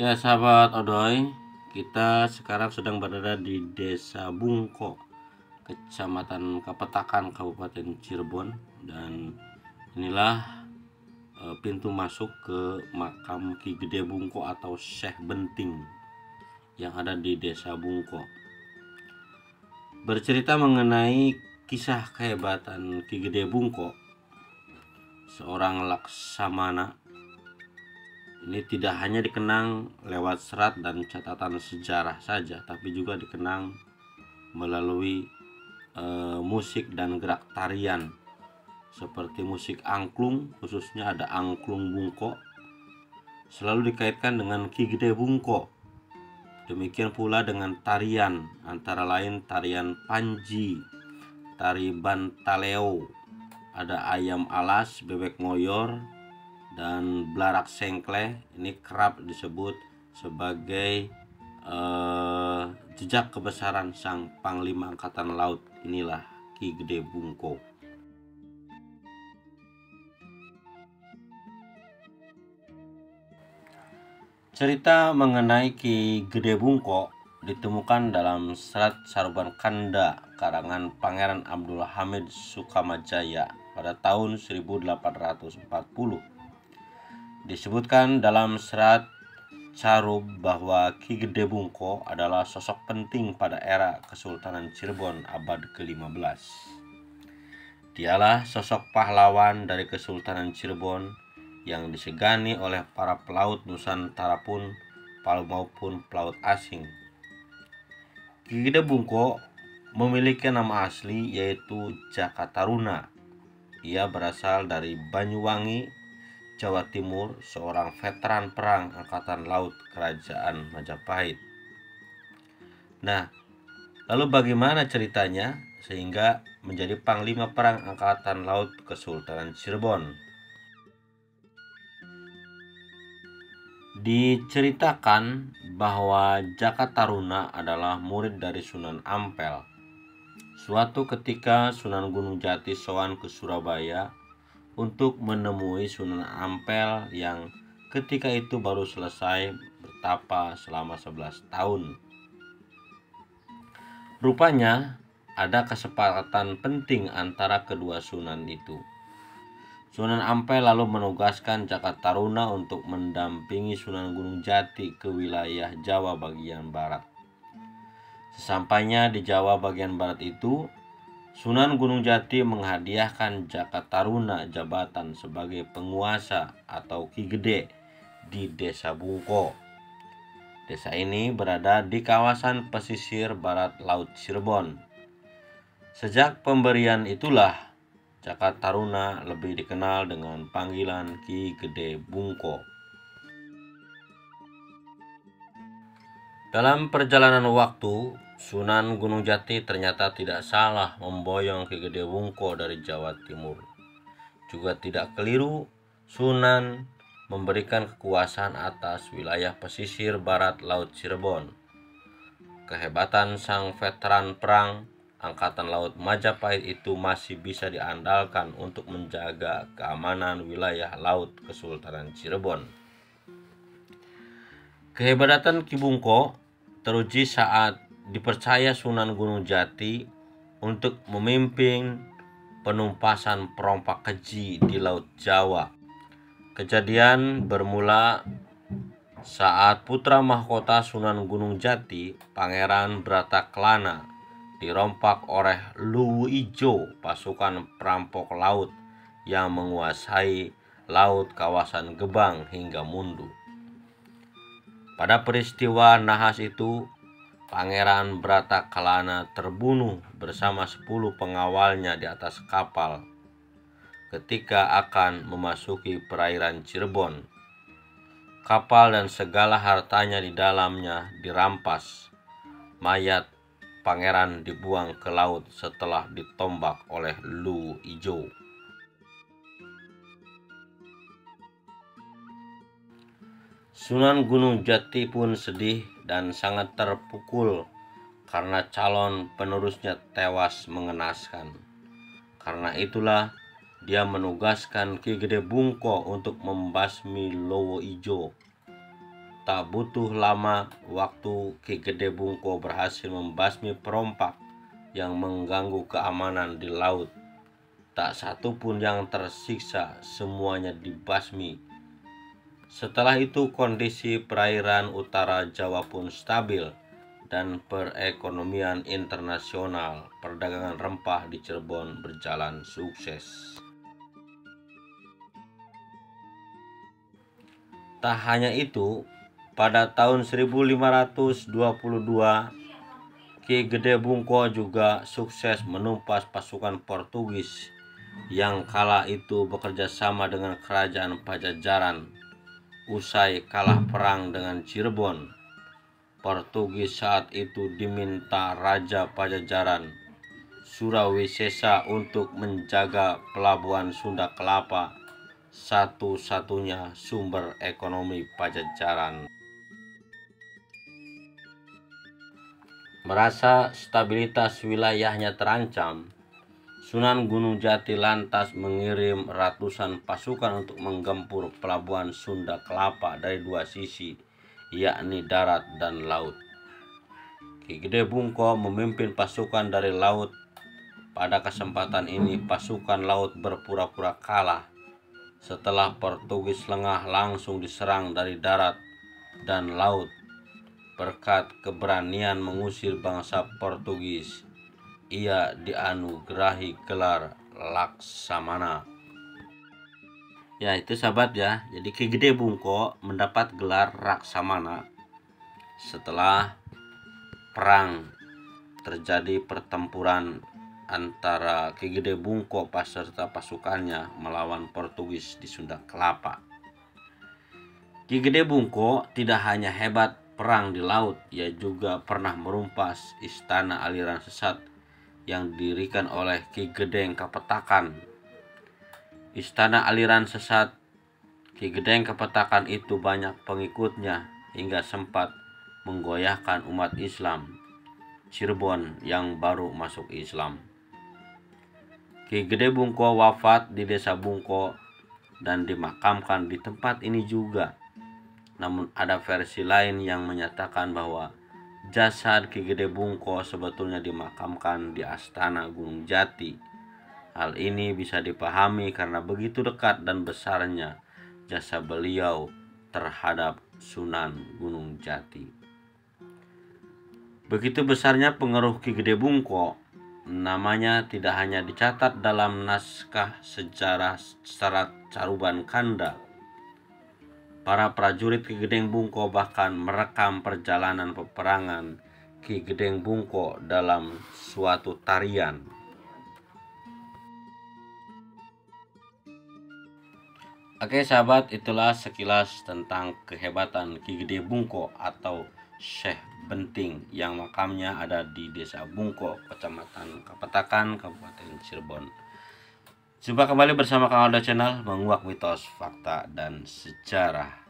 Ya sahabat Odoy, kita sekarang sedang berada di Desa Bungko, Kecamatan Kapetakan, Kabupaten Cirebon. Dan inilah pintu masuk ke makam Ki Gede Bungko atau Syekh Benting yang ada di Desa Bungko. Bercerita mengenai kisah kehebatan Ki Gede Bungko, seorang laksamana. Ini tidak hanya dikenang lewat serat dan catatan sejarah saja, tapi juga dikenang melalui musik dan gerak tarian seperti musik angklung, khususnya ada angklung Bungko, selalu dikaitkan dengan Ki Gede Bungko. Demikian pula dengan tarian, antara lain tarian Panji, tari Bantaleo, ada ayam alas, bebek ngoyor, dan belarak sengkle. Ini kerap disebut sebagai jejak kebesaran sang Panglima Angkatan Laut. Inilah Ki Gede Bungko. Cerita mengenai Ki Gede Bungko ditemukan dalam serat Saruban Kanda karangan Pangeran Abdul Hamid Sukamajaya pada tahun 1840. Disebutkan dalam serat Carub bahwa Ki Gede Bungko adalah sosok penting pada era Kesultanan Cirebon abad ke-15. Dialah sosok pahlawan dari Kesultanan Cirebon yang disegani oleh para pelaut Nusantara pun maupun pelaut asing. Ki Gede Bungko memiliki nama asli yaitu Jaka Taruna. Ia berasal dari Banyuwangi, Jawa Timur, seorang veteran perang Angkatan Laut Kerajaan Majapahit. Nah, lalu bagaimana ceritanya sehingga menjadi Panglima Perang Angkatan Laut Kesultanan Cirebon? Diceritakan bahwa Jaka Taruna adalah murid dari Sunan Ampel. Suatu ketika Sunan Gunung Jati sowan ke Surabaya untuk menemui Sunan Ampel yang ketika itu baru selesai bertapa selama 11 tahun. Rupanya ada kesepakatan penting antara kedua sunan itu. Sunan Ampel lalu menugaskan Jaka Taruna untuk mendampingi Sunan Gunung Jati ke wilayah Jawa bagian barat. Sesampainya di Jawa bagian barat itu, Sunan Gunung Jati menghadiahkan Jaka Taruna jabatan sebagai penguasa atau Ki Gede di Desa Bungko. Desa ini berada di kawasan pesisir barat Laut Cirebon. Sejak pemberian itulah Jaka Taruna lebih dikenal dengan panggilan Ki Gede Bungko. Dalam perjalanan waktu, Sunan Gunung Jati ternyata tidak salah memboyong Ki Gede Bungko dari Jawa Timur. Juga tidak keliru Sunan memberikan kekuasaan atas wilayah pesisir barat Laut Cirebon. Kehebatan sang veteran perang Angkatan Laut Majapahit itu masih bisa diandalkan untuk menjaga keamanan wilayah laut Kesultanan Cirebon. Kehebatan Ki Bungko teruji saat dipercaya Sunan Gunung Jati untuk memimpin penumpasan perompak keji di Laut Jawa. Kejadian bermula saat putra mahkota Sunan Gunung Jati, Pangeran Brataklana, dirompak oleh Luwu Ijo, pasukan perampok laut yang menguasai laut kawasan Gebang hingga Mundu. Pada peristiwa nahas itu, Pangeran Brataklana terbunuh bersama 10 pengawalnya di atas kapal ketika akan memasuki perairan Cirebon. Kapal dan segala hartanya di dalamnya dirampas. Mayat Pangeran dibuang ke laut setelah ditombak oleh Luwu Ijo. Sunan Gunung Jati pun sedih dan sangat terpukul karena calon penerusnya tewas mengenaskan. Karena itulah dia menugaskan Ki Gede Bungko untuk membasmi Luwu Ijo. Tak butuh lama waktu Ki Gede Bungko berhasil membasmi perompak yang mengganggu keamanan di laut. Tak satu pun yang tersiksa, semuanya dibasmi. Setelah itu kondisi perairan utara Jawa pun stabil dan perekonomian internasional perdagangan rempah di Cirebon berjalan sukses. Tak hanya itu, pada tahun 1522 Ki Gede Bungko juga sukses menumpas pasukan Portugis yang kala itu bekerja sama dengan kerajaan Pajajaran. Usai kalah perang dengan Cirebon, Portugis saat itu diminta Raja Pajajaran Surawisesa untuk menjaga pelabuhan Sunda Kelapa, satu-satunya sumber ekonomi Pajajaran. Merasa stabilitas wilayahnya terancam, Sunan Gunung Jati lantas mengirim ratusan pasukan untuk menggempur pelabuhan Sunda Kelapa dari dua sisi, yakni darat dan laut. Ki Gede Bungko memimpin pasukan dari laut. Pada kesempatan ini pasukan laut berpura-pura kalah. Setelah Portugis lengah, langsung diserang dari darat dan laut. Berkat keberanian mengusir bangsa Portugis, ia dianugerahi gelar Laksamana. Ya itu sahabat ya, jadi Ki Gede Bungko mendapat gelar Laksamana setelah perang terjadi pertempuran antara Ki Gede Bungko beserta pasukannya melawan Portugis di Sunda Kelapa. Ki Gede Bungko tidak hanya hebat perang di laut, ia juga pernah merumpas istana aliran sesat yang didirikan oleh Ki Gedeng Kapetakan. Istana aliran sesat Ki Gedeng Kapetakan itu banyak pengikutnya hingga sempat menggoyahkan umat Islam Cirebon yang baru masuk Islam. Ki Gede Bungko wafat di Desa Bungko dan dimakamkan di tempat ini juga. Namun ada versi lain yang menyatakan bahwa jasad Ki Gede Bungko sebetulnya dimakamkan di Astana Gunung Jati. Hal ini bisa dipahami karena begitu dekat dan besarnya jasa beliau terhadap Sunan Gunung Jati. Begitu besarnya pengaruh Ki Gede Bungko, namanya tidak hanya dicatat dalam naskah sejarah Serat Caruban Kanda. Para prajurit Ki Gede Bungko bahkan merekam perjalanan peperangan Ki Gede Bungko dalam suatu tarian. Oke sahabat, itulah sekilas tentang kehebatan Ki Gede Bungko atau Syekh Benting yang makamnya ada di Desa Bungko, Kecamatan Kapetakan, Kabupaten Cirebon. Jumpa kembali bersama Kang Aldo Channel, menguak mitos, fakta, dan sejarah.